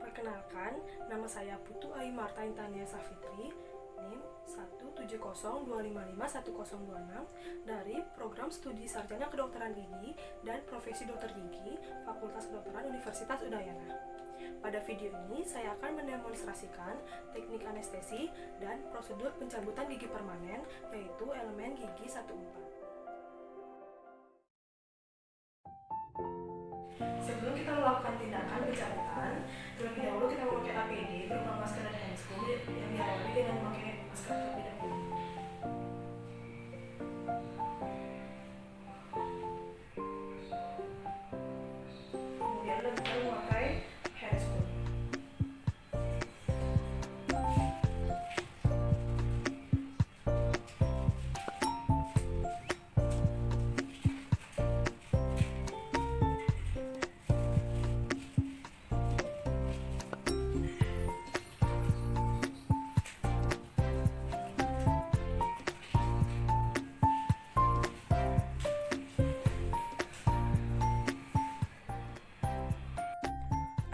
Perkenalkan, nama saya Putu Ayu Marta Intania Safitri, NIM 170255106 dari Program Studi Sarjana Kedokteran Gigi dan Profesi Dokter Gigi, Fakultas Kedokteran Universitas Udayana. Pada video ini, saya akan mendemonstrasikan teknik anestesi dan prosedur pencabutan gigi permanen, yaitu elemen gigi 1/4. Sebelum kita melakukan tindakan pencabutan, terlebih dahulu kita memakai APD berupa masker dan handscoon yang diawali dengan memakai masker terlebih dahulu. Kemudian kita memakai handscoon.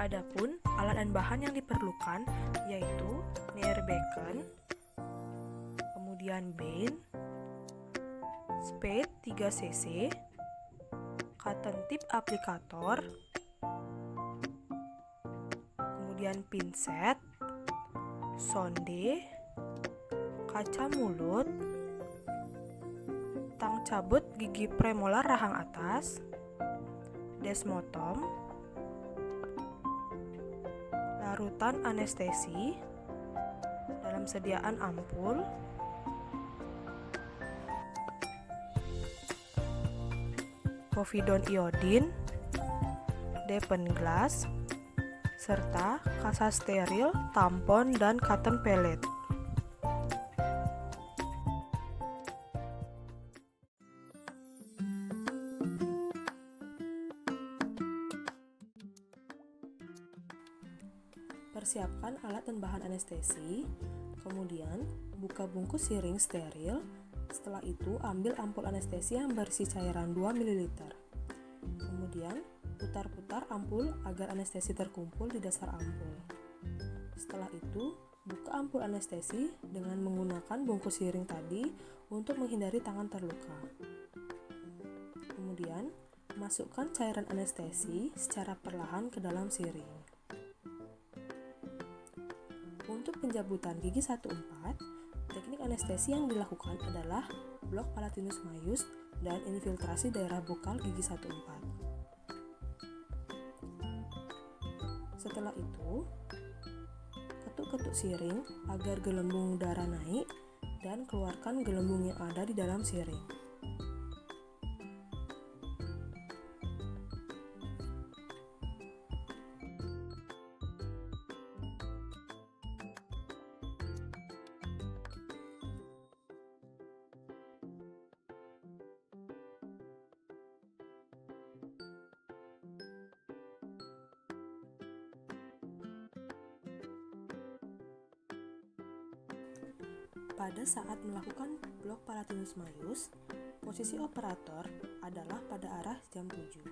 Adapun alat dan bahan yang diperlukan yaitu Neerbekken, kemudian Bane, spade 3 cc, cotton tip aplikator, kemudian pinset, sonde, kaca mulut, tang cabut gigi premolar rahang atas, desmotom, larutan anestesi dalam sediaan ampul, povidon iodin, depen glass, serta kasa steril, tampon, dan cotton pellet. Persiapkan alat dan bahan anestesi, kemudian buka bungkus siring steril. Setelah itu ambil ampul anestesi yang berisi cairan 2 ml. Kemudian putar-putar ampul agar anestesi terkumpul di dasar ampul. Setelah itu buka ampul anestesi dengan menggunakan bungkus siring tadi untuk menghindari tangan terluka. Kemudian masukkan cairan anestesi secara perlahan ke dalam siring. Untuk pencabutan gigi 1/4, teknik anestesi yang dilakukan adalah blok palatinus maius dan infiltrasi daerah bokal gigi 1/4. Setelah itu, ketuk-ketuk siring agar gelembung darah naik dan keluarkan gelembung yang ada di dalam siring. Pada saat melakukan blok palatinus maius, posisi operator adalah pada arah jam 7,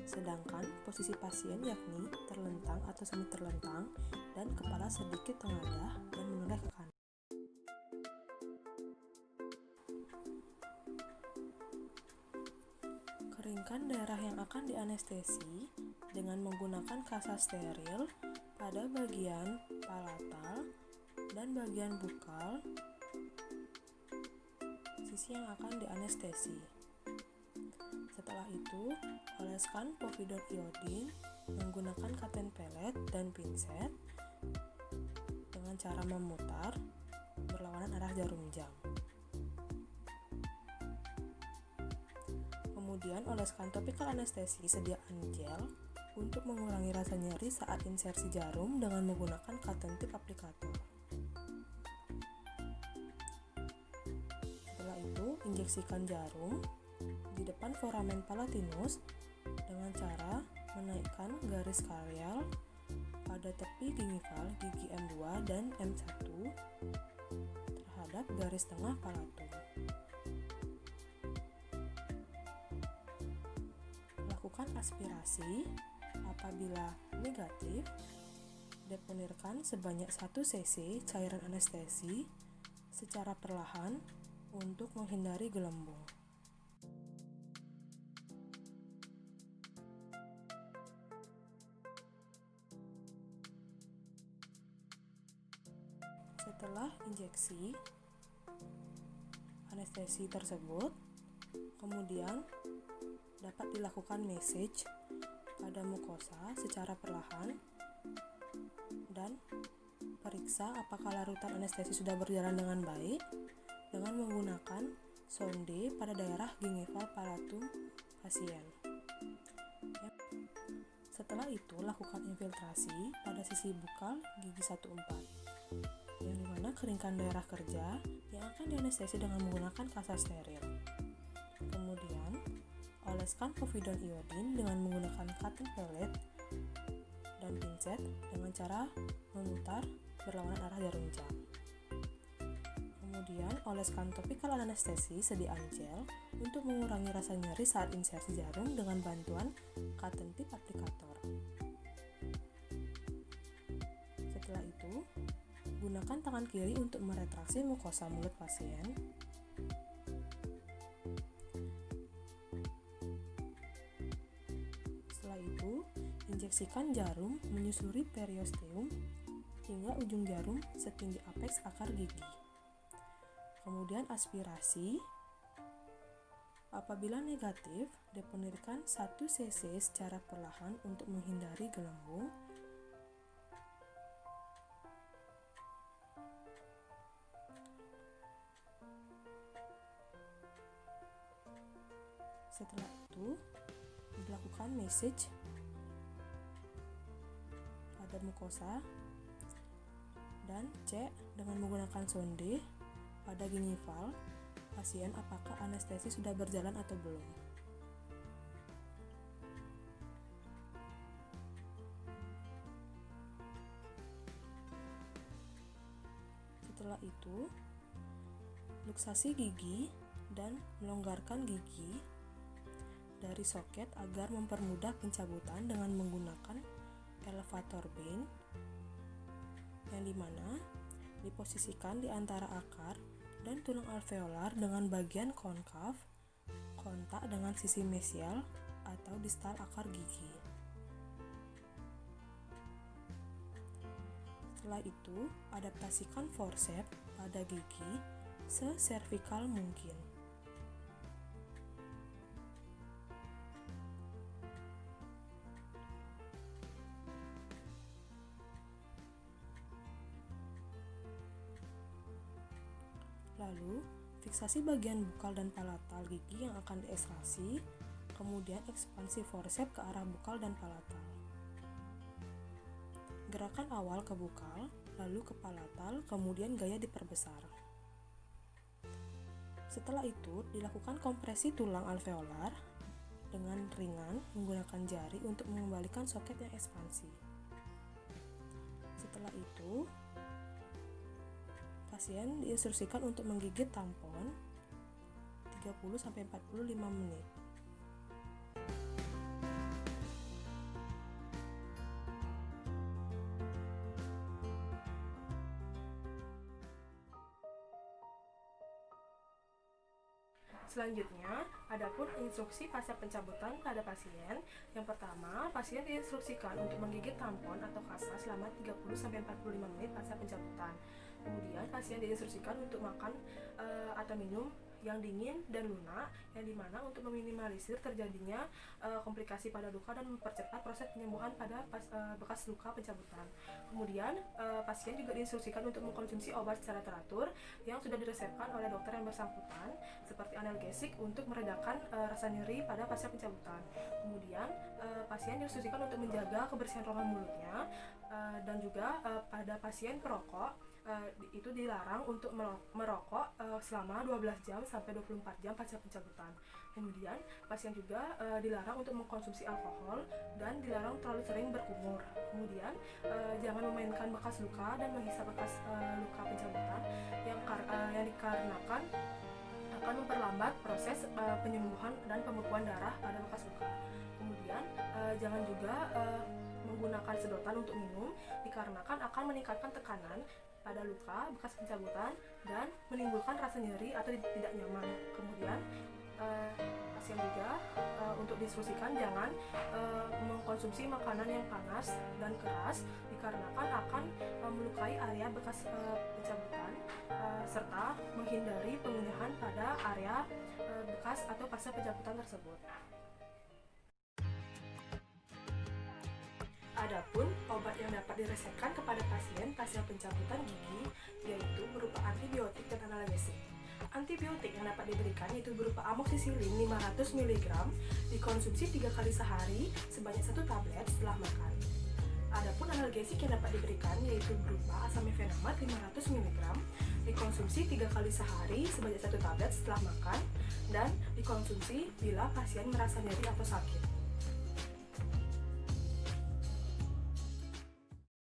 sedangkan posisi pasien yakni terlentang atau semi terlentang dan kepala sedikit tengadah dan menoleh ke kanan. Keringkan daerah yang akan dianestesi dengan menggunakan kasa steril pada bagian palatal dan bagian bukal sisi yang akan dianestesi. Setelah itu, oleskan povidon iodin menggunakan cotton pellet dan pinset dengan cara memutar berlawanan arah jarum jam. Kemudian oleskan topikal anestesi sediaan gel untuk mengurangi rasa nyeri saat insersi jarum dengan menggunakan cotton tip aplikator. Injeksikan jarum di depan foramen palatinus dengan cara menaikkan garis karial pada tepi gingival gigi M2 dan M1 terhadap garis tengah palatum. Lakukan aspirasi apabila negatif. Deponirkan sebanyak 1 cc cairan anestesi secara perlahan untuk menghindari gelembung. Setelah injeksi anestesi tersebut, kemudian dapat dilakukan massage pada mukosa secara perlahan dan periksa apakah larutan anestesi sudah berjalan dengan baik dengan menggunakan sonde pada daerah gingival palatum pasien. Setelah itu, lakukan infiltrasi pada sisi bukal gigi 14, yang dimana keringkan daerah kerja yang akan dianestesi dengan menggunakan kasa steril. Kemudian, oleskan povidone iodin dengan menggunakan cotton pellet dan pinset dengan cara memutar berlawanan arah jarum jam. Kemudian, oleskan topikal anestesi sediaan gel untuk mengurangi rasa nyeri saat insersi jarum dengan bantuan cotton tip aplikator. Setelah itu, gunakan tangan kiri untuk meretraksi mukosa mulut pasien. Setelah itu, injeksikan jarum menyusuri periosteum hingga ujung jarum setinggi apeks akar gigi. Kemudian aspirasi. Apabila negatif, deponirkan 1 cc secara perlahan untuk menghindari gelembung. Setelah itu, dilakukan massage pada mukosa dan cek dengan menggunakan sonde pada gingival pasien apakah anestesi sudah berjalan atau belum. Setelah itu, luksasi gigi dan melonggarkan gigi dari soket agar mempermudah pencabutan dengan menggunakan elevator band, yang dimana diposisikan di antara akar dan tulang alveolar dengan bagian konkav kontak dengan sisi mesial atau distal akar gigi. Setelah itu, adaptasikan forceps pada gigi seservikal mungkin. Lalu, fiksasi bagian bukal dan palatal gigi yang akan diekstraksi, kemudian ekspansi forceps ke arah bukal dan palatal. Gerakan awal ke bukal, lalu ke palatal, kemudian gaya diperbesar. Setelah itu, dilakukan kompresi tulang alveolar dengan ringan menggunakan jari untuk mengembalikan soket yang ekspansi. Setelah itu, pasien diinstruksikan untuk menggigit tampon 30-45 menit. Selanjutnya, adapun instruksi pasca pencabutan pada pasien. Yang pertama, pasien diinstruksikan untuk menggigit tampon atau kasa selama 30-45 menit pasca pencabutan. Kemudian, pasien diinstruksikan untuk makan atau minum yang dingin dan lunak, yang dimana untuk meminimalisir terjadinya komplikasi pada luka dan mempercepat proses penyembuhan pada bekas luka pencabutan. Kemudian, pasien juga diinstruksikan untuk mengkonsumsi obat secara teratur yang sudah diresepkan oleh dokter yang bersangkutan, seperti analgesik untuk meredakan rasa nyeri pada pasca pencabutan. Kemudian, pasien diinstruksikan untuk menjaga kebersihan rongga mulutnya, dan juga pada pasien perokok, itu dilarang untuk merokok selama 12 jam sampai 24 jam pasca pencabutan. Kemudian, pasien juga dilarang untuk mengkonsumsi alkohol dan dilarang terlalu sering berkumur. Kemudian, jangan memainkan bekas luka dan menghisap bekas luka pencabutan yang dikarenakan akan memperlambat proses penyembuhan dan pembekuan darah pada bekas luka. Kemudian, jangan juga menggunakan sedotan untuk minum dikarenakan akan meningkatkan tekanan pada luka bekas pencabutan dan menimbulkan rasa nyeri atau tidak nyaman. Kemudian pasien juga untuk diinstruksikan jangan mengkonsumsi makanan yang panas dan keras dikarenakan akan melukai area bekas pencabutan serta menghindari pengunyah pada area bekas atau pasca pencabutan tersebut. Adapun obat yang dapat diresepkan kepada pasien pencabutan gigi yaitu berupa antibiotik dan analgesik. Antibiotik yang dapat diberikan yaitu berupa amoxicillin 500 mg dikonsumsi 3 kali sehari sebanyak 1 tablet setelah makan. Adapun analgesik yang dapat diberikan yaitu berupa asamifenamat 500 mg dikonsumsi 3 kali sehari sebanyak 1 tablet setelah makan dan dikonsumsi bila pasien merasa nyeri atau sakit.